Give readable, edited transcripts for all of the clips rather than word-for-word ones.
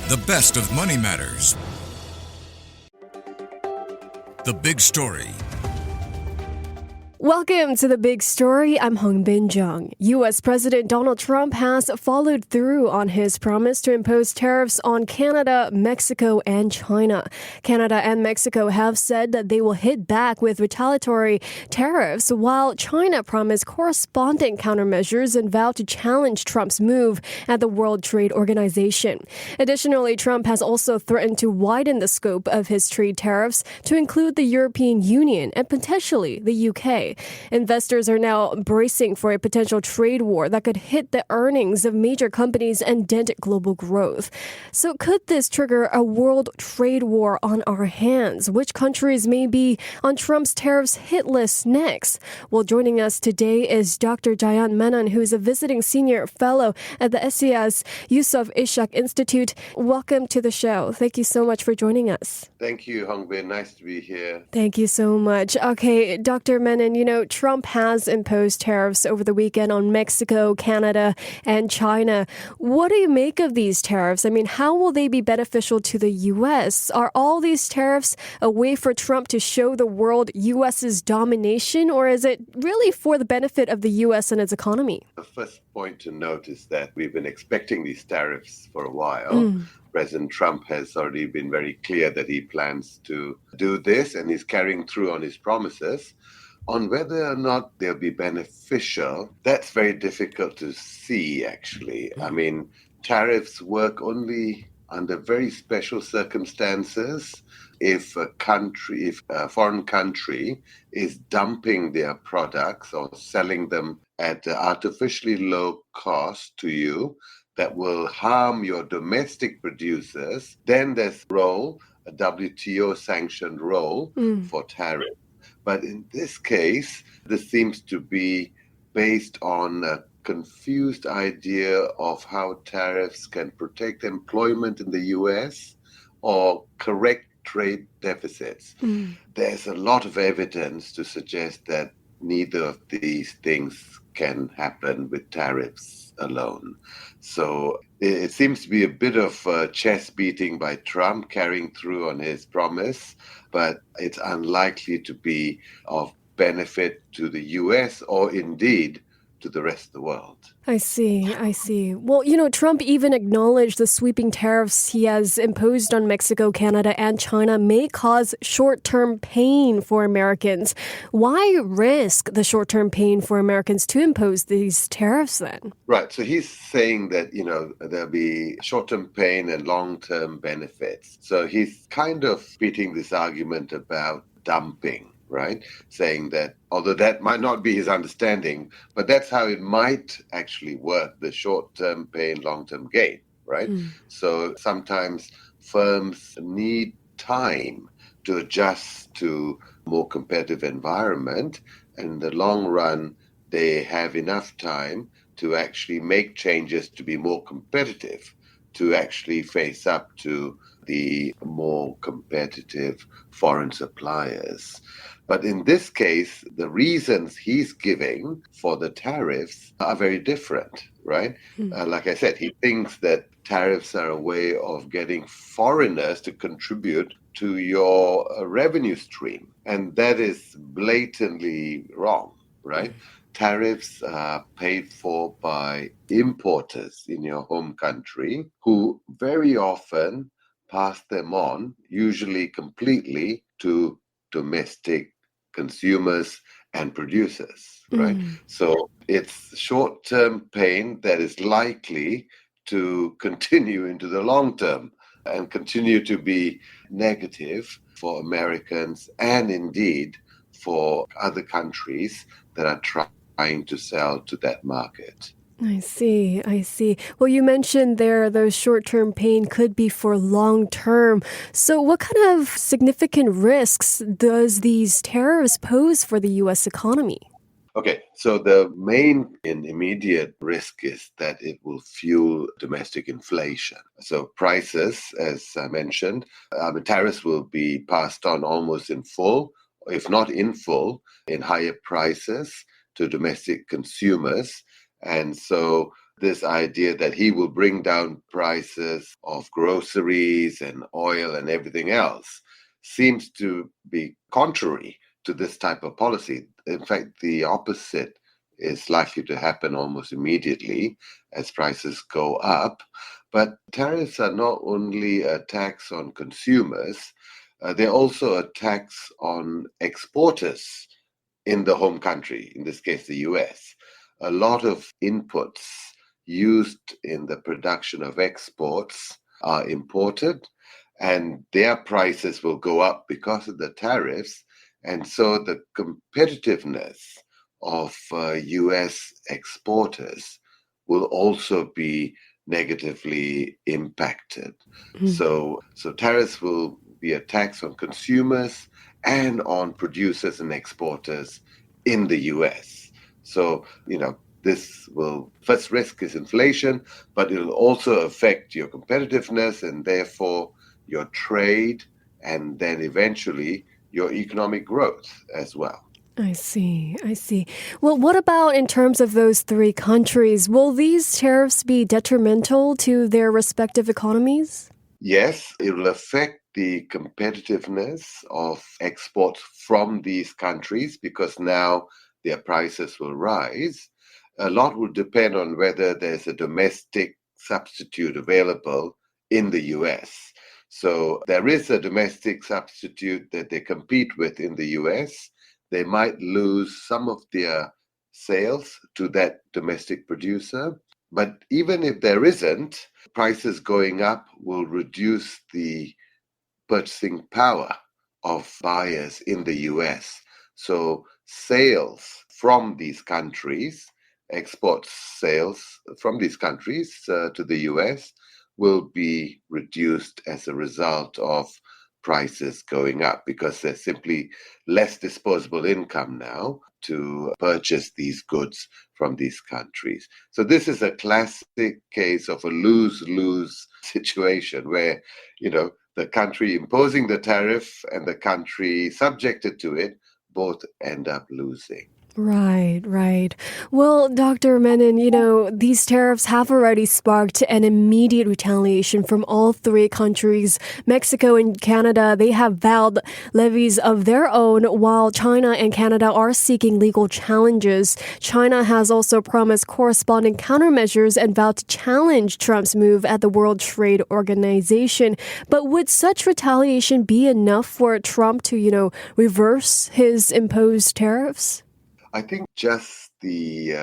The best of Money Matters. The Big Story. Welcome to The Big Story. I'm Hongbin Jeong. U.S. President Donald Trump has followed through on his promise to impose tariffs on Canada, Mexico, and China. Canada and Mexico have said that they will hit back with retaliatory tariffs, while China promised corresponding countermeasures and vowed to challenge Trump's move at the World Trade Organization. Additionally, Trump has also threatened to widen the scope of his trade tariffs to include the European Union and potentially the U.K. Investors are now bracing for a potential trade war that could hit the earnings of major companies and dent global growth. So could this trigger a world trade war on our hands? Which countries may be on Trump's tariffs hit list next? Well, joining us today is Dr Jayant Menon, who is a visiting senior fellow at the ISEAS-Yusof Ishak Institute. Welcome to the show. Thank you so much for joining us. Thank you, Hongbin. Nice to be here. Thank you so much. Okay, Dr. Menon, Trump has imposed tariffs over the weekend on Mexico, Canada, and China. What do you make of these tariffs? I mean, how will they be beneficial to the U.S.? Are all these tariffs a way for Trump to show the world U.S.'s domination, or is it really for the benefit of the U.S. and its economy? The first point to note is that we've been expecting these tariffs for a while. President Trump has already been very clear that he plans to do this, and he's carrying through on his promises. On whether or not they'll be beneficial, that's very difficult to see, actually. I mean, tariffs work only under very special circumstances. If a foreign country is dumping their products or selling them at artificially low cost to you, that will harm your domestic producers, then there's a WTO-sanctioned role for tariffs. But in this case, this seems to be based on a confused idea of how tariffs can protect employment in the U.S. or correct trade deficits. There's a lot of evidence to suggest that neither of these things can happen with tariffs alone. So it seems to be a bit of chest beating by Trump carrying through on his promise, but it's unlikely to be of benefit to the U.S. or indeed to the rest of the world. I see. Well, Trump even acknowledged the sweeping tariffs he has imposed on Mexico, Canada, and China may cause short-term pain for Americans. Why risk the short-term pain for Americans to impose these tariffs then? Right. So he's saying that, there'll be short-term pain and long-term benefits. So he's kind of beating this argument about dumping, right? Saying that, although that might not be his understanding, but that's how it might actually work, the short-term pain, long-term gain, right? So sometimes firms need time to adjust to a more competitive environment. And in the long run, they have enough time to actually make changes to be more competitive, to actually face up to the more competitive foreign suppliers. But in this case, the reasons he's giving for the tariffs are very different, right? Like I said, he thinks that tariffs are a way of getting foreigners to contribute to your revenue stream. And that is blatantly wrong, right? Tariffs are paid for by importers in your home country who very often pass them on, usually completely, to domestic consumers and producers, right? So it's short-term pain that is likely to continue into the long term and continue to be negative for Americans and indeed for other countries that are trying to sell to that market. I see. Well, you mentioned there those short-term pain could be for long-term. So what kind of significant risks does these tariffs pose for the U.S. economy? Okay, so the main and immediate risk is that it will fuel domestic inflation. So prices, as I mentioned, tariffs will be passed on almost in full, if not in full, in higher prices to domestic consumers. And so this idea that he will bring down prices of groceries and oil and everything else seems to be contrary to this type of policy. In fact, the opposite is likely to happen almost immediately as prices go up. But tariffs are not only a tax on consumers, they're also a tax on exporters in the home country, in this case, the US. A lot of inputs used in the production of exports are imported, and their prices will go up because of the tariffs. And so the competitiveness of US exporters will also be negatively impacted. So tariffs will be a tax on consumers and on producers and exporters in the US. So, this will, first risk is inflation, but it will also affect your competitiveness and therefore your trade and then eventually your economic growth as well. I see. Well, what about in terms of those three countries? Will these tariffs be detrimental to their respective economies? Yes, it will affect the competitiveness of exports from these countries because now their prices will rise. A lot will depend on whether there's a domestic substitute available in the US. So there is a domestic substitute that they compete with in the US. They might lose some of their sales to that domestic producer. But even if there isn't, prices going up will reduce the purchasing power of buyers in the US. So sales from these countries, export sales from these countries to the US will be reduced as a result of prices going up because there's simply less disposable income now to purchase these goods from these countries. So this is a classic case of a lose-lose situation where, the country imposing the tariff and the country subjected to it both end up losing. Right. Well, Dr. Menon, these tariffs have already sparked an immediate retaliation from all three countries. Mexico and Canada, they have vowed levies of their own, while China and Canada are seeking legal challenges. China has also promised corresponding countermeasures and vowed to challenge Trump's move at the World Trade Organization. But would such retaliation be enough for Trump to, reverse his imposed tariffs? I think just the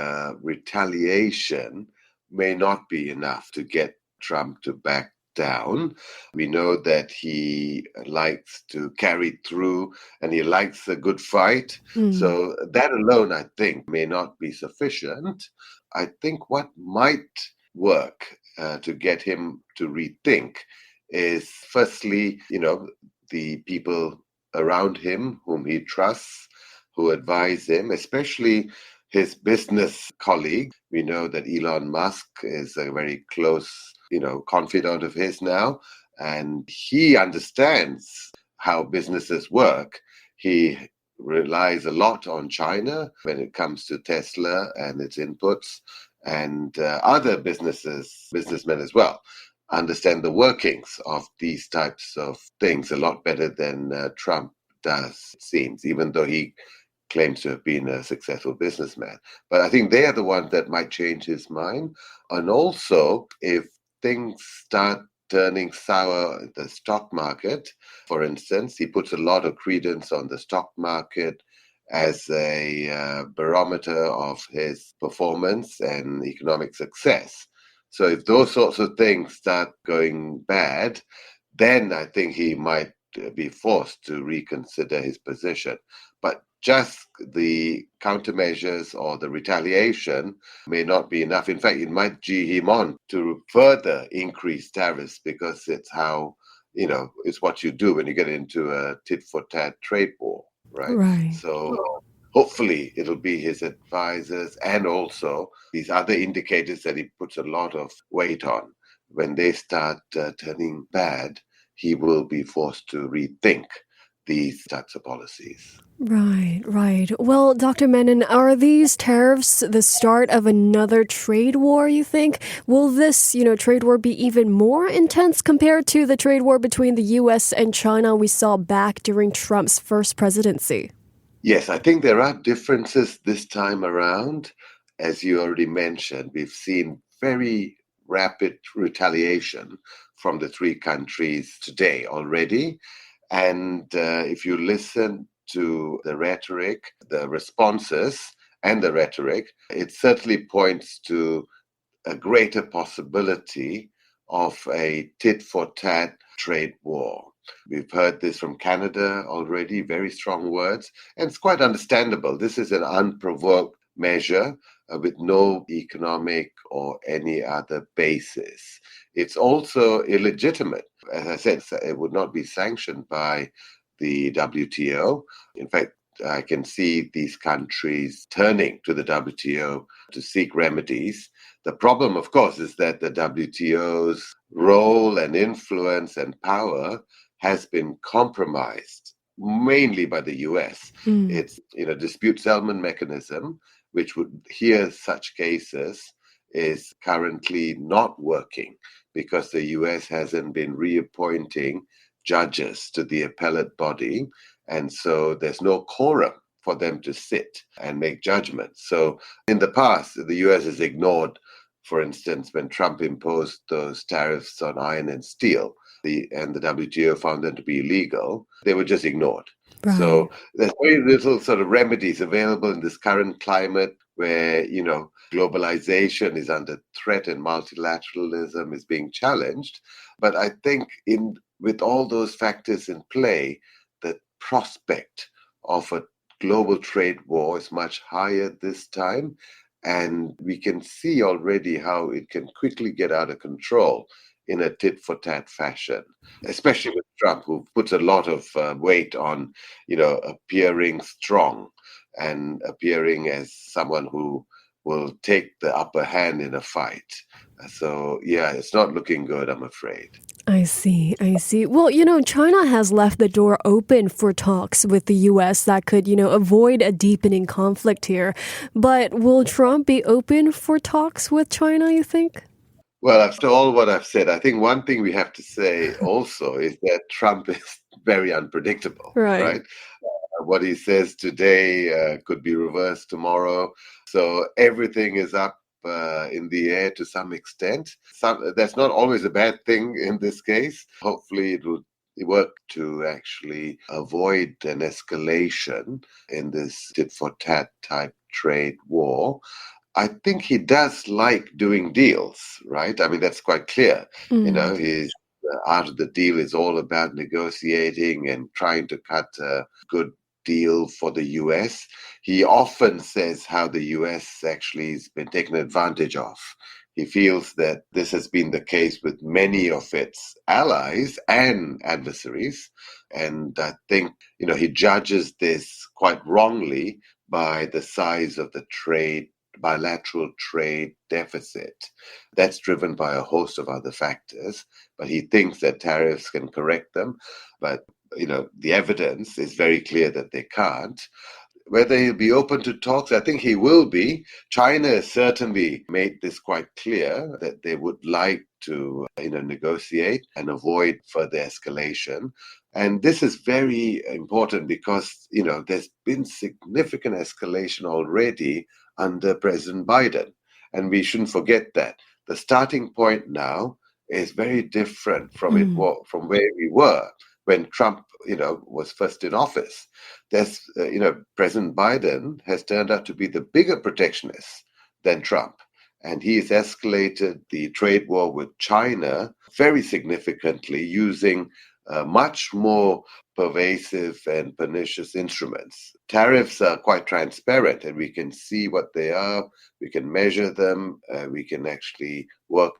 retaliation may not be enough to get Trump to back down. We know that he likes to carry through and he likes a good fight. So that alone, I think, may not be sufficient. I think what might work to get him to rethink is firstly, the people around him whom he trusts, who advise him, especially his business colleague. We know that Elon Musk is a very close, confidant of his now, and he understands how businesses work. He relies a lot on China when it comes to Tesla and its inputs, and other businessmen as well, understand the workings of these types of things a lot better than Trump does, it seems, even though he claims to have been a successful businessman. But I think they are the ones that might change his mind. And also, if things start turning sour in the stock market, for instance, he puts a lot of credence on the stock market as a barometer of his performance and economic success. So if those sorts of things start going bad, then I think he might be forced to reconsider his position. But just the countermeasures or the retaliation may not be enough. In fact, it might gee him on to further increase tariffs because it's how, it's what you do when you get into a tit-for-tat trade war, right? Right. So hopefully it'll be his advisors and also these other indicators that he puts a lot of weight on. When they start turning bad, he will be forced to rethink these types of policies. Right, right. Well, Dr. Menon, are these tariffs the start of another trade war, you think? Will this, trade war be even more intense compared to the trade war between the U.S. and China we saw back during Trump's first presidency? Yes, I think there are differences this time around. As you already mentioned, we've seen very rapid retaliation from the three countries today already. And if you listen to the rhetoric, the responses, and the rhetoric, it certainly points to a greater possibility of a tit for tat trade war. We've heard this from Canada already, very strong words, and it's quite understandable. This is an unprovoked measure with no economic or any other basis. It's also illegitimate. As I said, it would not be sanctioned by the WTO. In fact, I can see these countries turning to the WTO to seek remedies. The problem, of course, is that the WTO's role and influence and power has been compromised mainly by the US. Its dispute settlement mechanism, which would hear such cases, is currently not working because the US hasn't been reappointing judges to the appellate body. And so there's no quorum for them to sit and make judgments. So in the past, the US has ignored, for instance, when Trump imposed those tariffs on iron and steel, and the WTO found them to be illegal, they were just ignored. Right. So there's very little sort of remedies available in this current climate where, globalization is under threat and multilateralism is being challenged. But I think with all those factors in play, the prospect of a global trade war is much higher this time. And we can see already how it can quickly get out of control in a tit-for-tat fashion, especially with Trump, who puts a lot of weight on, appearing strong and appearing as someone who will take the upper hand in a fight. So, yeah, it's not looking good, I'm afraid. I see, I see. Well, China has left the door open for talks with the U.S. that could, avoid a deepening conflict here. But will Trump be open for talks with China, you think? Well, after all what I've said, I think one thing we have to say also is that Trump is very unpredictable, right? What he says today could be reversed tomorrow. So everything is up in the air to some extent. That's not always a bad thing in this case. Hopefully it will work to actually avoid an escalation in this tit-for-tat type trade war. I think he does like doing deals, right? I mean, that's quite clear. His art of the deal is all about negotiating and trying to cut a good deal for the US. He often says how the US actually has been taken advantage of. He feels that this has been the case with many of its allies and adversaries. And I think, he judges this quite wrongly by the size of the bilateral trade deficit. That's driven by a host of other factors, but he thinks that tariffs can correct them. But, the evidence is very clear that they can't. Whether he'll be open to talks, I think he will be. China has certainly made this quite clear that they would like to, negotiate and avoid further escalation. And this is very important because, there's been significant escalation already under President Biden. And we shouldn't forget that. The starting point now is very different from from where we were when Trump, was first in office. There's, President Biden has turned out to be the bigger protectionist than Trump. And he has escalated the trade war with China very significantly using much more pervasive and pernicious instruments. Tariffs are quite transparent and we can see what they are, we can measure them, we can actually work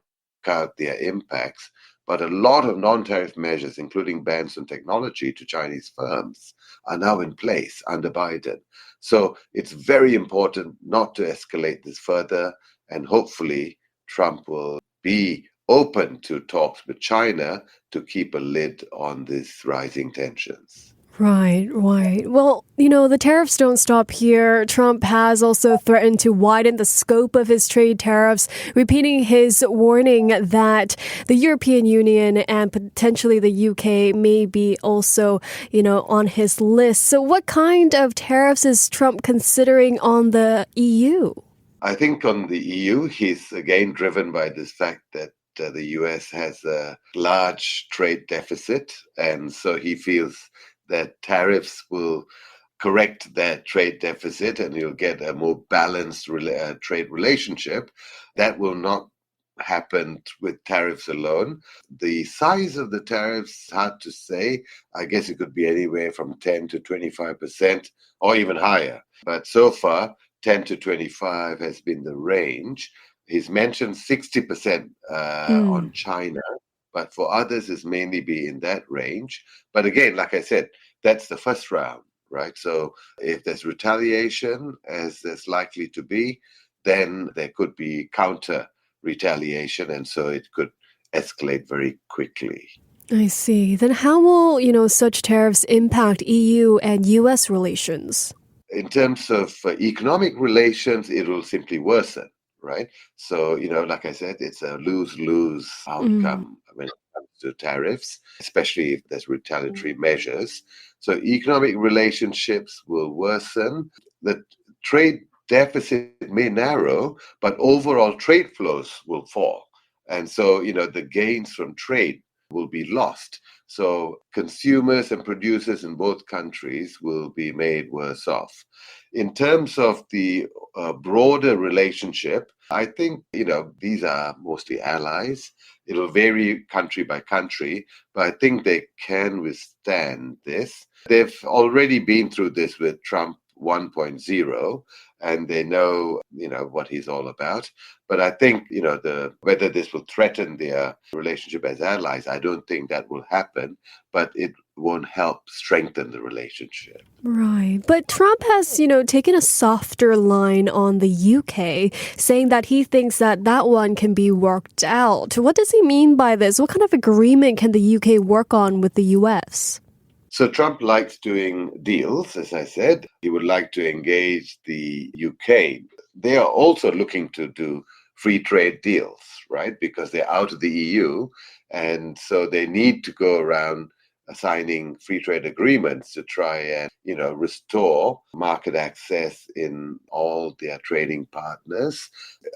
out their impacts. But a lot of non-tariff measures, including bans on technology to Chinese firms, are now in place under Biden. So it's very important not to escalate this further. And hopefully Trump will be open to talks with China to keep a lid on these rising tensions. Right, right. Well, the tariffs don't stop here. Trump has also threatened to widen the scope of his trade tariffs, repeating his warning that the European Union and potentially the UK may be also, on his list. So what kind of tariffs is Trump considering on the EU? I think on the EU, he's again driven by this fact that the US has a large trade deficit. And so he feels that tariffs will correct that trade deficit and you'll get a more balanced trade relationship. That will not happen with tariffs alone. The size of the tariffs, hard to say. I guess it could be anywhere from 10 to 25% or even higher. But so far, 10 to 25 has been the range. He's mentioned 60% on China, but for others, it's mainly be in that range. But again, like I said, that's the first round, right? So if there's retaliation, as there's likely to be, then there could be counter retaliation, and so it could escalate very quickly. I see. Then how will, such tariffs impact EU and US relations? In terms of economic relations, it will simply worsen, right? So, like I said, it's a lose-lose outcome when it comes to tariffs, especially if there's retaliatory measures. So economic relationships will worsen. The trade deficit may narrow, but overall trade flows will fall. And so, the gains from trade will be lost. So consumers and producers in both countries will be made worse off. In terms of the broader relationship, I think, these are mostly allies. It'll vary country by country, but I think they can withstand this. They've already been through this with Trump 1.0, and they know, what he's all about. But I think, whether this will threaten their relationship as allies, I don't think that will happen, but it won't help strengthen the relationship. Right. But Trump has, taken a softer line on the UK, saying that he thinks that one can be worked out. What does he mean by this? What kind of agreement can the UK work on with the US? So Trump likes doing deals, as I said. He would like to engage the UK. They are also looking to do free trade deals, right? Because they're out of the EU. And so they need to go around signing free trade agreements to try and, restore market access in all their trading partners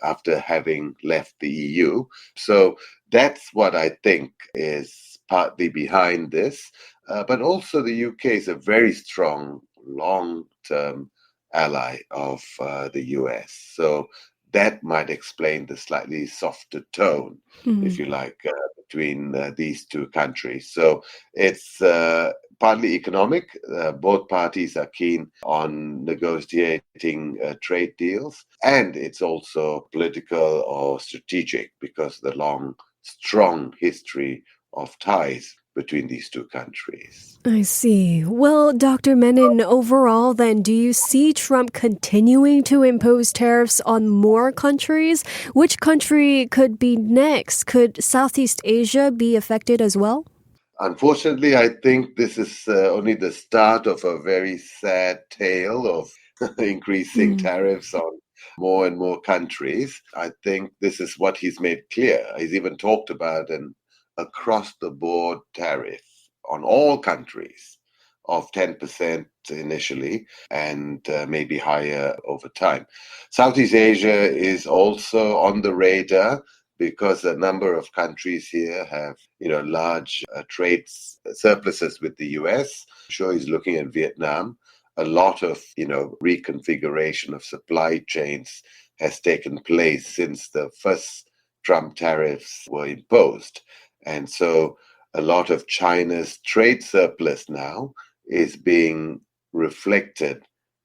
after having left the EU. So that's what I think is partly behind this. But also the UK is a very strong long-term ally of the US. So that might explain the slightly softer tone, if you like, between these two countries. So it's partly economic. Both parties are keen on negotiating trade deals. And it's also political or strategic because of the long, strong history of ties between these two countries. I see. Well, Dr. Menon, overall, then, do you see Trump continuing to impose tariffs on more countries? Which country could be next? Could Southeast Asia be affected as well? Unfortunately, I think this is only the start of a very sad tale of increasing tariffs on more and more countries. I think this is what he's made clear. He's even talked about an across-the-board tariff on all countries of 10% initially and maybe higher over time. Southeast Asia is also on the radar because a number of countries here have, large trade surpluses with the US. I'm sure he's looking at Vietnam. A lot of, reconfiguration of supply chains has taken place since the first Trump tariffs were imposed. And so a lot of China's trade surplus now is being reflected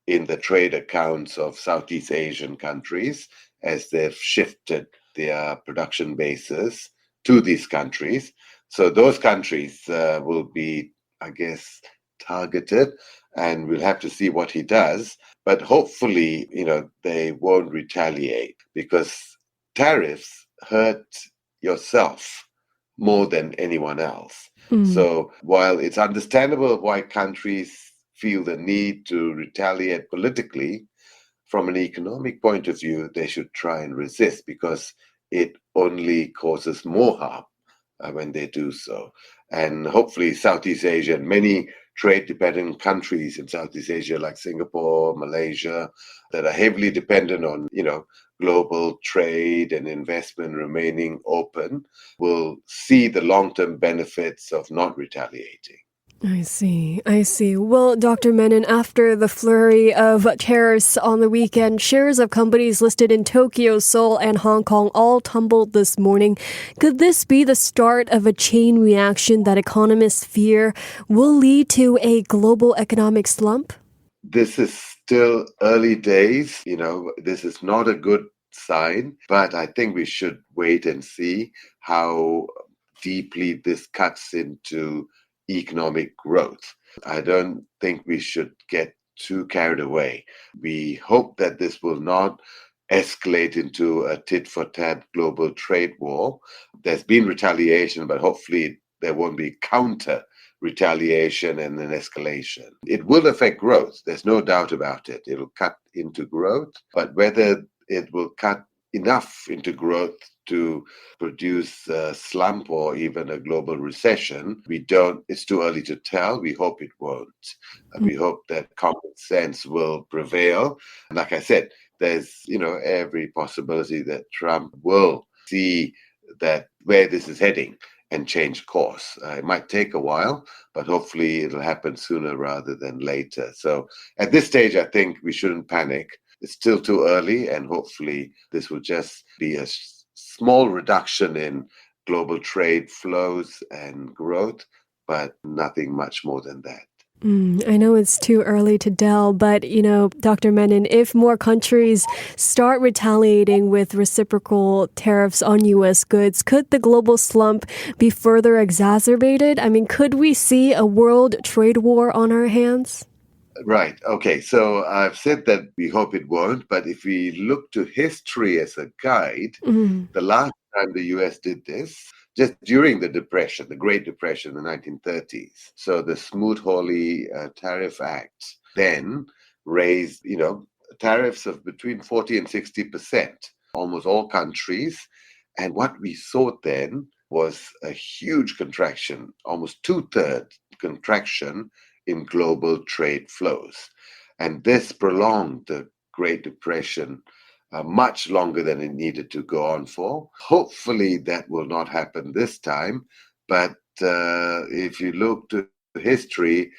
in the trade accounts of Southeast Asian countries as they've shifted their production bases to these countries. So those countries will be, I guess, targeted, and we'll have to see what he does. But hopefully, they won't retaliate because tariffs hurt yourself more than anyone else. So while it's understandable why countries feel the need to retaliate politically, from an economic point of view, they should try and resist because it only causes more harm when they do so. And hopefully Southeast Asia and many trade-dependent countries in Southeast Asia like Singapore, Malaysia, that are heavily dependent on, global trade and investment remaining open, will see the long-term benefits of not retaliating. I see. Well, Dr. Menon, after the flurry of tariffs on the weekend, shares of companies listed in Tokyo, Seoul, and Hong Kong all tumbled this morning. Could this be the start of a chain reaction that economists fear will lead to a global economic slump? This is still early days. This is not a good sign, but I think we should wait and see how deeply this cuts into economic growth. I don't think we should get too carried away. We hope that this will not escalate into a tit-for-tat global trade war. There's been retaliation, but hopefully there won't be counter retaliation and an escalation. It will affect growth. There's no doubt about it. It'll cut into growth, but whether it will cut enough into growth to produce a slump or even a global recession, it's too early to tell. We hope it won't. We hope that common sense will prevail. And like I said, there's, every possibility that Trump will see that where this is heading and change course. It might take a while, but hopefully it'll happen sooner rather than later. So at this stage, I think we shouldn't panic. It's still too early, and hopefully this will just be a small reduction in global trade flows and growth, but nothing much more than that. I know it's too early to tell, but, Dr. Menon, if more countries start retaliating with reciprocal tariffs on U.S. goods, could the global slump be further exacerbated? Could we see a world trade war on our hands? Right. Okay. So I've said that we hope it won't, but if we look to history as a guide, the last time the U.S. did this, just during the Depression, the Great Depression in the 1930s. So the Smoot-Hawley Tariff Act then raised, tariffs of between 40 and 60%, almost all countries. And what we saw then was a huge contraction, almost 2/3 contraction in global trade flows. And this prolonged the Great Depression much longer than it needed to go on for. Hopefully that will not happen this time, but if you look to history,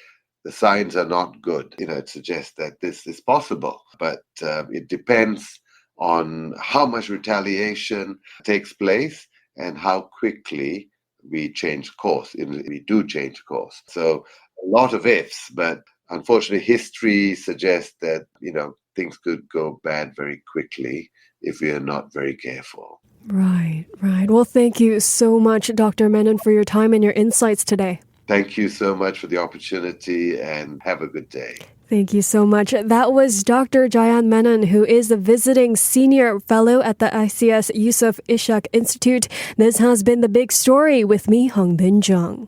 the signs are not good. It suggests that this is possible, but it depends on how much retaliation takes place and how quickly we change course, we do change course. So a lot of ifs, but unfortunately history suggests that, things could go bad very quickly if we are not very careful. Right. Well, thank you so much, Dr. Menon, for your time and your insights today. Thank you so much for the opportunity, and have a good day. Thank you so much. That was Dr. Jayant Menon, who is a visiting senior fellow at the ISEAS-Yusof Ishak Institute. This has been The Big Story with me, Hongbin Jeong.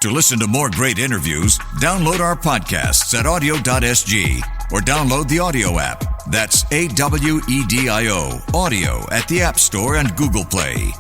To listen to more great interviews, download our podcasts at audio.sg or download the audio app. That's AWEDIO, audio at the App Store and Google Play.